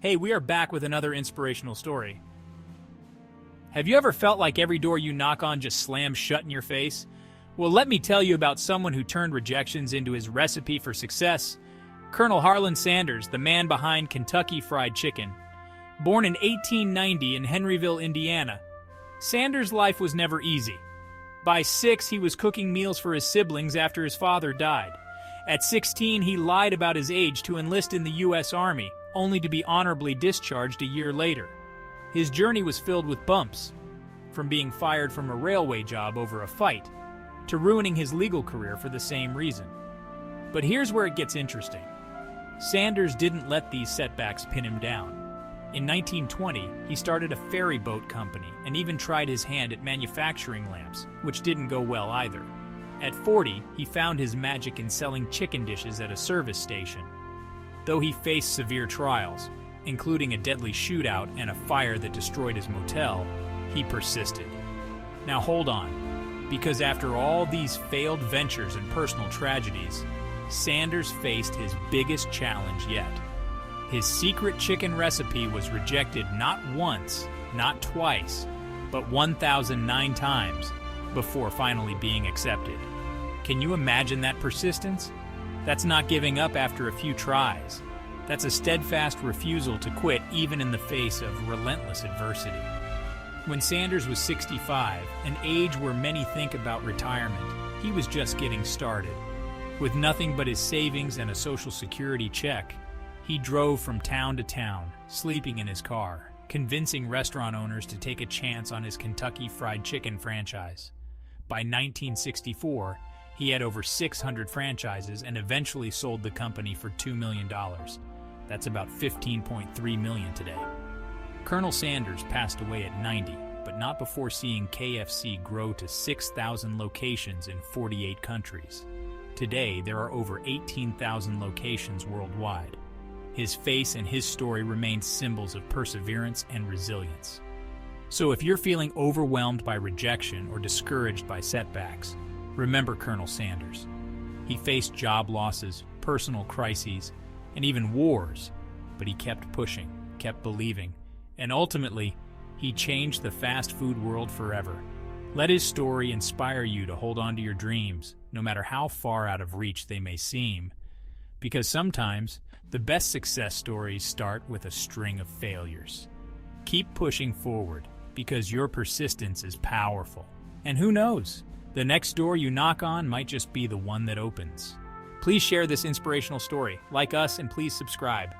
Hey, we are back with another inspirational story. Have you ever felt like every door you knock on just slams shut in your face? Well, let me tell you about someone who turned rejections into his recipe for success. Colonel Harland Sanders, the man behind Kentucky Fried Chicken. Born in 1890 in Henryville, Indiana, Sanders' life was never easy. By 6, he was cooking meals for his siblings after his father died. At 16, he lied about his age to enlist in the U.S. Army, only to be honorably discharged a year later. His journey was filled with bumps, from being fired from a railway job over a fight, to ruining his legal career for the same reason. But here's where it gets interesting. Sanders didn't let these setbacks pin him down. In 1920, he started a ferry boat company and even tried his hand at manufacturing lamps, which didn't go well either. At 40, he found his magic in selling chicken dishes at a service station. Though he faced severe trials, including a deadly shootout and a fire that destroyed his motel, he persisted. Now hold on, because after all these failed ventures and personal tragedies, Sanders faced his biggest challenge yet. His secret chicken recipe was rejected not once, not twice, but 1,009 times before finally being accepted. Can you imagine that persistence? That's not giving up after a few tries. That's a steadfast refusal to quit even in the face of relentless adversity. When Sanders was 65, an age where many think about retirement, he was just getting started. With nothing but his savings and a Social Security check, he drove from town to town, sleeping in his car, convincing restaurant owners to take a chance on his Kentucky Fried Chicken franchise. By 1964, he had over 600 franchises and eventually sold the company for $2 million. That's about $15.3 million today. Colonel Sanders passed away at 90, but not before seeing KFC grow to 6,000 locations in 48 countries. Today, there are over 18,000 locations worldwide. His face and his story remain symbols of perseverance and resilience. So if you're feeling overwhelmed by rejection or discouraged by setbacks, remember Colonel Sanders. He faced job losses, personal crises, and even wars, but he kept pushing, kept believing, and ultimately, he changed the fast food world forever. Let his story inspire you to hold on to your dreams, no matter how far out of reach they may seem, because sometimes the best success stories start with a string of failures. Keep pushing forward, because your persistence is powerful. And who knows? The next door you knock on might just be the one that opens. Please share this inspirational story, like us, and please subscribe.